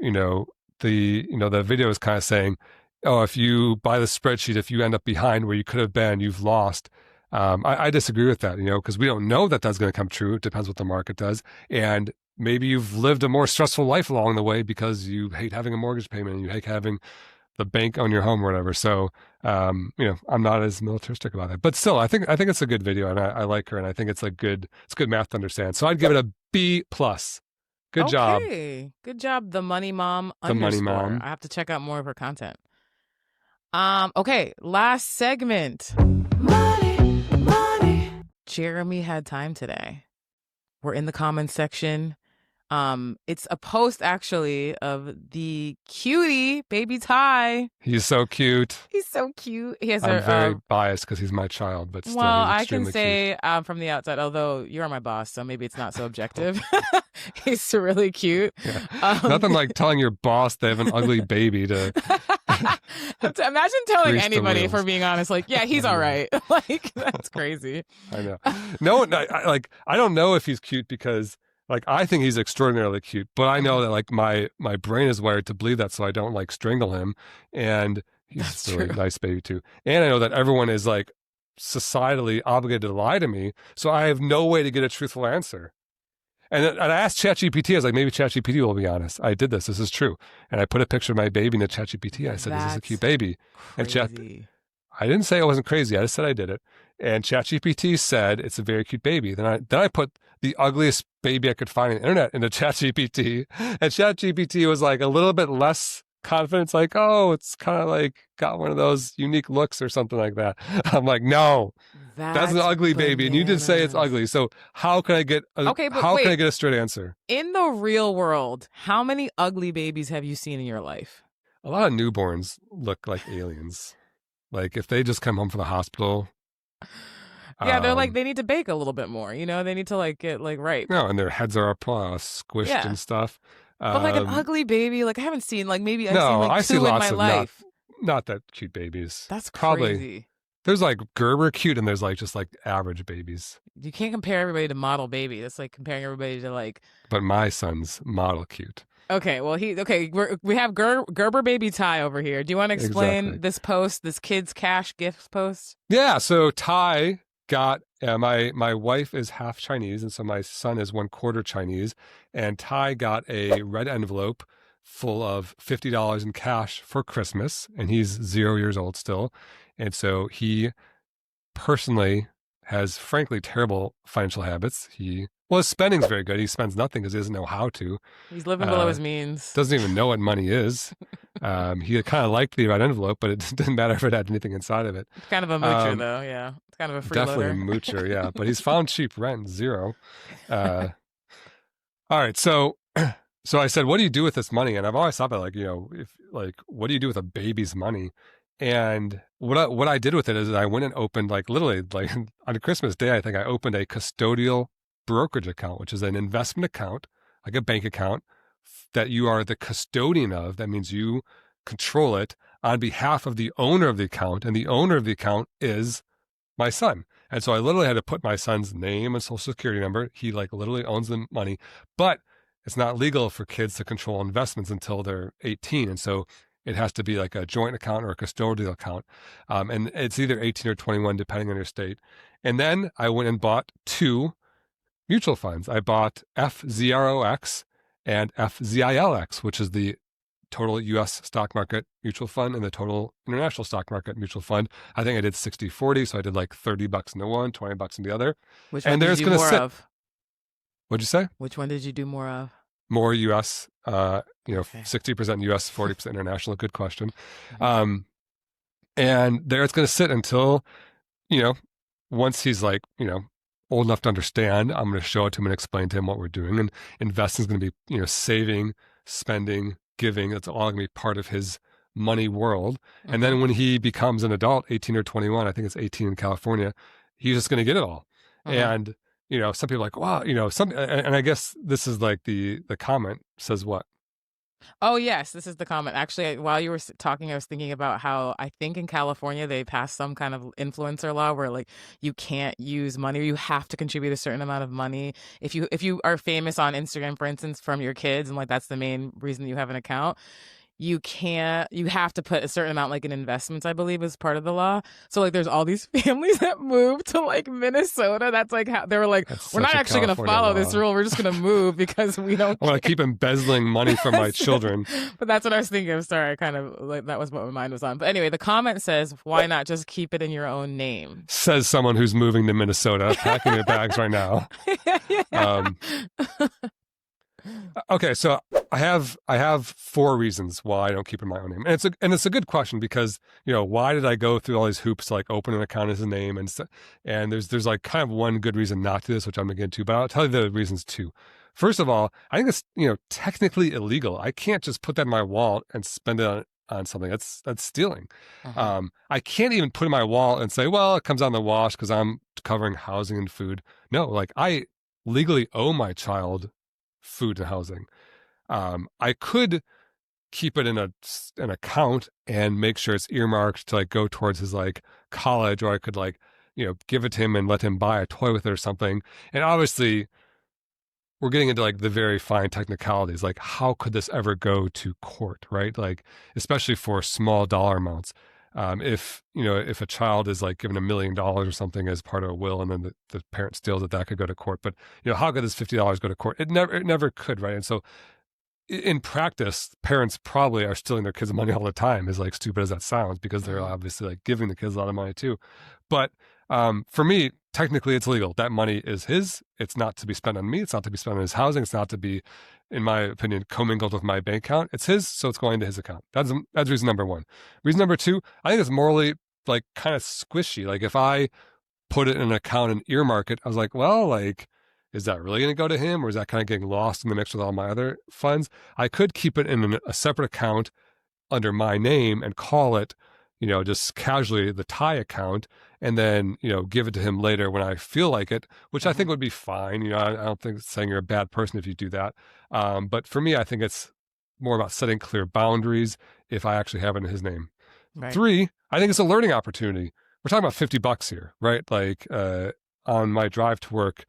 the video is kind of saying, oh, if you buy the spreadsheet, if you end up behind where you could have been, you've lost. I disagree with that, because we don't know that that's going to come true. It depends what the market does. And maybe you've lived a more stressful life along the way because you hate having a mortgage payment and you hate having the bank on your home or whatever. So, I'm not as militaristic about it, but still, I think it's a good video, and I like her, and I think it's good math to understand. So I'd give it a B+. Good job. Good job, the Money Mom _. The Money Mom. I have to check out more of her content. Okay, last segment. Money. Jeremy had time today. We're in the comments section. It's a post actually of the cutie baby Ty. He's so cute. He has I'm very biased because he's my child, but still, well, he's I can say cute. From the outside, although you're my boss, so maybe it's not so objective. He's really cute. Yeah. Nothing like telling your boss they have an ugly baby to. Imagine telling anybody, for being honest, like, yeah, he's all right. Like, that's crazy. I know. No, I don't know if he's cute because. I think he's extraordinarily cute, but I know that my brain is wired to believe that, so I don't strangle him. And he's That's really true. nice baby too. And I know that everyone is societally obligated to lie to me, so I have no way to get a truthful answer. And I asked ChatGPT, I was like, maybe ChatGPT will be honest. I did this. This is true. And I put a picture of my baby in the ChatGPT. I said, "This is a cute baby." Crazy. I didn't say it wasn't crazy. I just said I did it. And ChatGPT said it's a very cute baby. Then I put the ugliest baby I could find on the internet into ChatGPT. And ChatGPT was a little bit less confident. It's it's kind of got one of those unique looks or something like that. I'm like, no, that's an ugly baby. And you did say it's ugly. So how can I get can I get a straight answer? In the real world, how many ugly babies have you seen in your life? A lot of newborns look like aliens. If they just come home from the hospital. Yeah, they're they need to bake a little bit more, they need to get ripe. No, and their heads are squished and stuff. But an ugly baby, I haven't seen I I've seen two in my life. Not that cute babies. That's probably crazy. There's Gerber cute and there's just average babies. You can't compare everybody to model baby. That's comparing everybody to But my son's model cute. Okay, well we have Gerber baby Ty over here. Do you want to explain this post, this kids cash gift post? Yeah, so Ty got my wife is half Chinese, and so my son is 1/4 Chinese, and Ty got a red envelope full of $50 in cash for Christmas, and he's 0 years old still, and so he personally has frankly terrible financial habits. His spending's very good. He spends nothing because he doesn't know how to. He's living below his means. Doesn't even know what money is. He kind of liked the red envelope, but it didn't matter if it had anything inside of it. It's kind of a moocher, though. Yeah, it's kind of a freeloader. Definitely a moocher. Yeah, but he's found cheap rent, 0. All right, so I said, "What do you do with this money?" And I've always thought about what do you do with a baby's money? And what I did with it is I went and opened literally on Christmas Day, I think I opened a custodial brokerage account, which is an investment account, like a bank account that you are the custodian of. That means you control it on behalf of the owner of the account, and the owner of the account is my son. And so I literally had to put my son's name and social security number. He literally owns the money, but it's not legal for kids to control investments until they're 18. And so it has to be a joint account or a custodial account. And it's either 18 or 21, depending on your state. And then I went and bought 2 mutual funds. I bought FZROX and FZILX, which is the total U.S. stock market mutual fund and the total international stock market mutual fund. I think I did 60-40, so I did $30 into one, $20 in the other. Which one did you do more of? What'd you say? Which one did you do more of? More U.S., Okay. 60% U.S., 40% international. Good question. And there it's going to sit until, once he's old enough to understand, I'm going to show it to him and explain to him what we're doing. And investing is going to be, saving, spending, giving. That's all going to be part of his money world. Mm-hmm. And then when he becomes an adult, 18 or 21, I think it's 18 in California, he's just going to get it all. Mm-hmm. And, some people are like, wow, and I guess this is the comment says what? Oh, yes. This is the comment. Actually, while you were talking, I was thinking about how I think in California, they passed some kind of influencer law where you can't use money, or you have to contribute a certain amount of money. If you are famous on Instagram, for instance, from your kids, and that's the main reason you have an account, you have to put a certain amount like in investments, I believe, is part of the law. So like there's all these families that moved to like Minnesota. That's like how they were like, we're not actually going to follow this rule. We're just going to move because we don't I want to keep embezzling money from my children. But that's what I was thinking of. Sorry, kind of like that was what my mind was on. But anyway, the comment says, why not just keep it in your own name? Says someone who's moving to Minnesota, packing their bags right now. Okay, so I have 4 reasons why I don't keep it in my own name, and it's a good question because why did I go through all these hoops to like open an account as a name and there's like kind of one good reason not to do this, which I'm gonna get into, but I'll tell you the reasons too. First of all, I think it's technically illegal. I can't just put that in my wallet and spend it on something. That's stealing. I can't even put it in my wallet and say, well, it comes on the wash because I'm covering housing and food. No, like I legally owe my child food and housing. I could keep it in an account and make sure it's earmarked to like go towards his like college, or I could like give it to him and let him buy a toy with it or something. And obviously we're getting into like the very fine technicalities, like how could this ever go to court, right? Like especially for small dollar amounts. If a child is like given $1 million or something as part of a will, and then the parent steals it, that could go to court. But how could this $50 go to court? It never could, right? And so, in practice, parents probably are stealing their kids' money all the time. As like stupid as that sounds, because they're obviously like giving the kids a lot of money too. But for me, technically, it's legal. That money is his. It's not to be spent on me. It's not to be spent on his housing. It's not to be, in my opinion, commingled with my bank account. It's his, so it's going to his account. That's reason number 1. Reason number 2, I think it's morally like kind of squishy. Like if I put it in an account and earmark it, I was like, well, like, is that really going to go to him, or is that kind of getting lost in the mix with all my other funds? I could keep it in a separate account under my name and call it, just casually the Ty account, and then, give it to him later when I feel like it, which I think would be fine. I don't think it's saying you're a bad person if you do that. But for me, I think it's more about setting clear boundaries if I actually have it in his name. Right. 3, I think it's a learning opportunity. We're talking about $50 here, right? Like on my drive to work,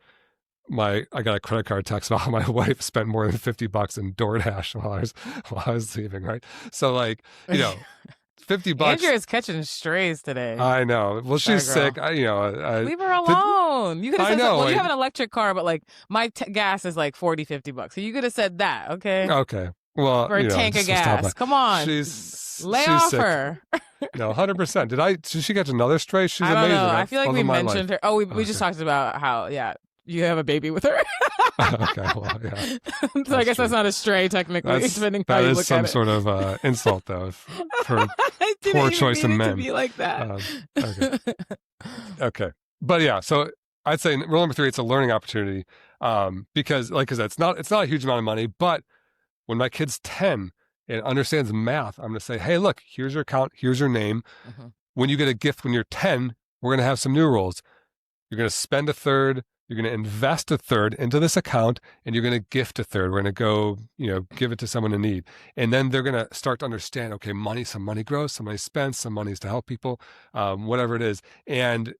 I got a credit card text about how my wife spent more than $50 in DoorDash while I was leaving, right? So like, $50. Andrea is catching strays today. I know. Well, she's sick. Leave her alone. You could have said, well, you have an electric car, but like my gas is like $40-$50. So you could have said that, okay? Okay. Well, for a tank of gas. Come on. Lay off sick. Her. No, 100%. Did she catch another stray? She's I don't amazing. know. I feel like we mentioned her. Oh, we just talked about how, you have a baby with her. Okay, well, yeah. So I guess that's not a stray, technically, depending how you look at it. That is some sort of insult, though, for poor choice of men. To be like that. Okay. But yeah, so I'd say rule number 3, it's a learning opportunity, because, like I said, it's not a huge amount of money, but when my kid's 10 and understands math, I'm going to say, hey, look, here's your account, here's your name. When you get a gift when you're 10, we're going to have some new rules. You're going to spend a third. You're going to invest a third into this account, and you're going to gift a third. We're going to go, give it to someone in need. And then they're going to start to understand, okay, some money grows, some money spends, some money is to help people, whatever it is. And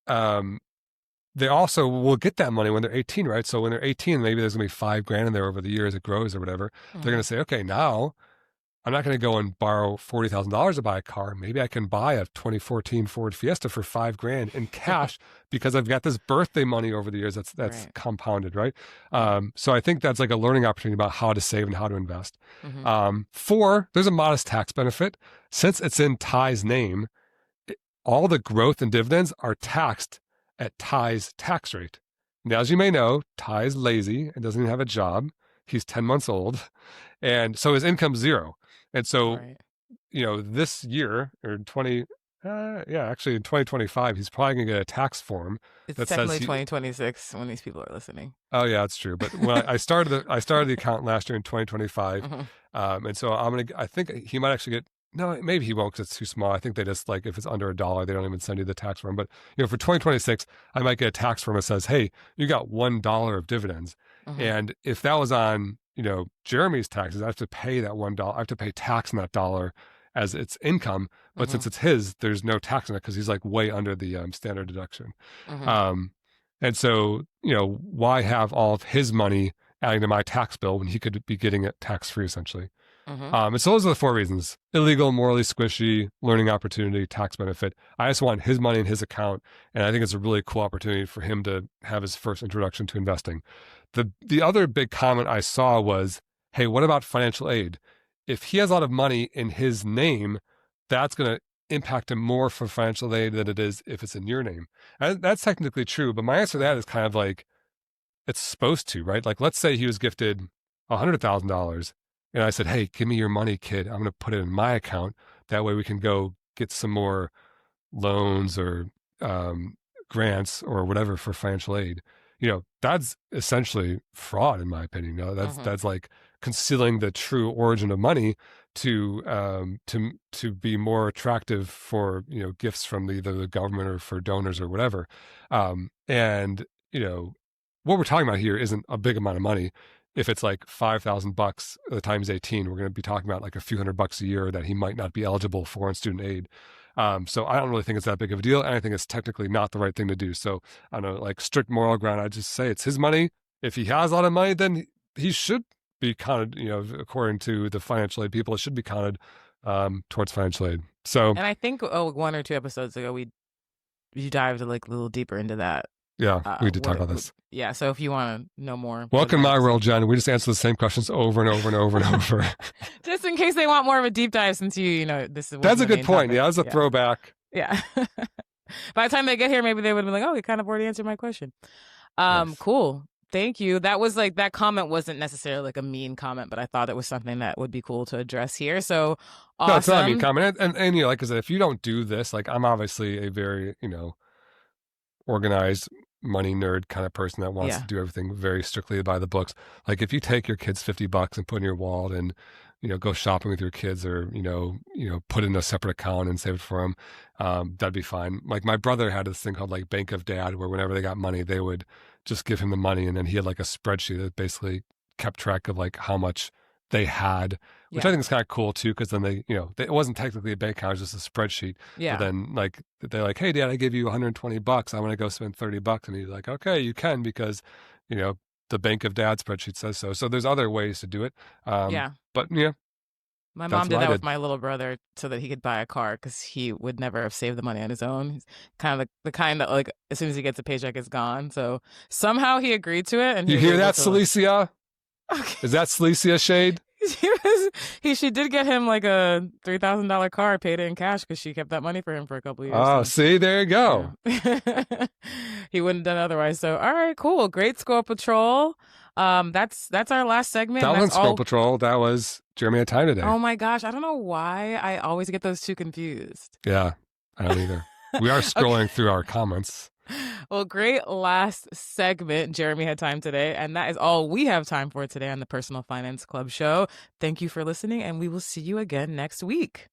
they also will get that money when they're 18, right? So when they're 18, maybe there's going to be $5,000 in there over the years it grows or whatever. They're going to say, okay, now I'm not going to go and borrow $40,000 to buy a car. Maybe I can buy a 2014 Ford Fiesta for $5,000 in cash because I've got this birthday money over the years that's right. Compounded, right? So I think that's like a learning opportunity about how to save and how to invest. 4, there's a modest tax benefit. Since it's in Ty's name, all the growth and dividends are taxed at Ty's tax rate. Now, as you may know, Ty's lazy and doesn't even have a job. He's 10 months old. And so his income's 0. And so, this year or actually in 2025, he's probably going to get a tax form. It's technically 2026 when these people are listening. Oh yeah, that's true. But when I started the account last year in 2025. And so I think he might actually get, no, maybe he won't because it's too small. I think they just if it's under $1, they don't even send you the tax form. But, for 2026, I might get a tax form that says, hey, you got $1 of dividends. And if that was on, Jeremy's taxes, I have to pay that $1. I have to pay tax on that dollar as its income. But since it's his, there's no tax on it because he's like way under the standard deduction. And so, why have all of his money adding to my tax bill when he could be getting it tax-free essentially? And so those are the 4 reasons: illegal, morally squishy, learning opportunity, tax benefit. I just want his money in his account. And I think it's a really cool opportunity for him to have his first introduction to investing. The other big comment I saw was, hey, what about financial aid? If he has a lot of money in his name, that's going to impact him more for financial aid than it is if it's in your name. And that's technically true. But my answer to that is kind of like, it's supposed to, right? Like, let's say he was gifted $100,000. And I said, hey, give me your money, kid. I'm going to put it in my account. That way we can go get some more loans or grants or whatever for financial aid. That's essentially fraud, in my opinion. That's like concealing the true origin of money to be more attractive for, gifts from either the government or for donors or whatever. And what we're talking about here isn't a big amount of money. If it's like $5,000 at the time he's 18, we're going to be talking about like a few $100 a year that he might not be eligible for in student aid. So I don't really think it's that big of a deal. And I think it's technically not the right thing to do. So I don't know, like strict moral ground, I just say it's his money. If he has a lot of money, then he should be counted, according to the financial aid people, it should be counted towards financial aid. So, and I think 1 or 2 episodes ago, you dived like a little deeper into that. Yeah, we did talk about this. Yeah, so if you want to know more. Welcome to my world, Jen. We just answer the same questions over and over and over and over. Just in case they want more of a deep dive, since this is. That's a good point. Topic. Yeah, that's a throwback. Yeah. By the time they get here, maybe they would have been like, oh, you kind of already answered my question. Nice. Cool. Thank you. That was like, that comment wasn't necessarily like a mean comment, but I thought it was something that would be cool to address here. So awesome. No, it's not a mean comment. And like I said, if you don't do this, like I'm obviously a very, organized money nerd kind of person that wants to do everything very strictly by the books. Like if you take your kids $50 and put in your wallet and, go shopping with your kids or, put in a separate account and save it for them, that'd be fine. Like my brother had this thing called like Bank of Dad, where whenever they got money, they would just give him the money. And then he had like a spreadsheet that basically kept track of like how much they had, which I think is kind of cool too. Cause then they, it wasn't technically a bank account, it was just a spreadsheet. Yeah. But then like, they're like, hey dad, I gave you $120. I want to go spend $30. And he's like, okay, you can, because, the Bank of Dad spreadsheet says so. So there's other ways to do it. But yeah. My mom did that with my little brother so that he could buy a car, because he would never have saved the money on his own. He's kind of the kind that like as soon as he gets a paycheck, it's gone. So somehow he agreed to it. And you hear that, Celicia? Okay. Is that Celicia shade? She did get him like a $3,000 car, paid it in cash because she kept that money for him for a couple of years. Oh, see, there you go. Yeah. He wouldn't have done otherwise. So, all right, cool, great Scroll Patrol. That's our last segment. That wasn't Scroll Patrol. That was Jeremy Had Time Today. Oh my gosh, I don't know why I always get those two confused. Yeah, I don't either. We are scrolling through our comments. Well, great last segment. Jeremy Had Time Today. And that is all we have time for today on the Personal Finance Club show. Thank you for listening, and we will see you again next week.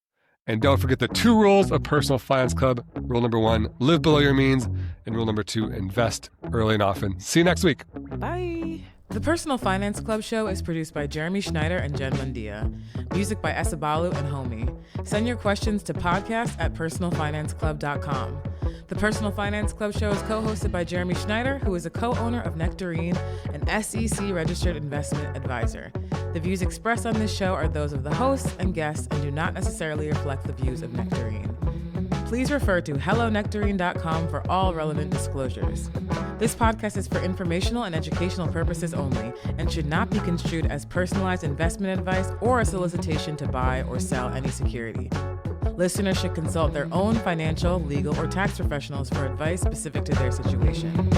And don't forget the 2 rules of Personal Finance Club. Rule number 1, live below your means. And rule number 2, invest early and often. See you next week. Bye. The Personal Finance Club show is produced by Jeremy Schneider and Jen Mundia. Music by Esabalu and Homie. Send your questions to podcast@personalfinanceclub.com. The Personal Finance Club show is co-hosted by Jeremy Schneider, who is a co-owner of Nectarine, an SEC-registered investment advisor. The views expressed on this show are those of the hosts and guests and do not necessarily reflect the views of Nectarine. Please refer to hellonectarine.com for all relevant disclosures. This podcast is for informational and educational purposes only and should not be construed as personalized investment advice or a solicitation to buy or sell any security. Listeners should consult their own financial, legal, or tax professionals for advice specific to their situation.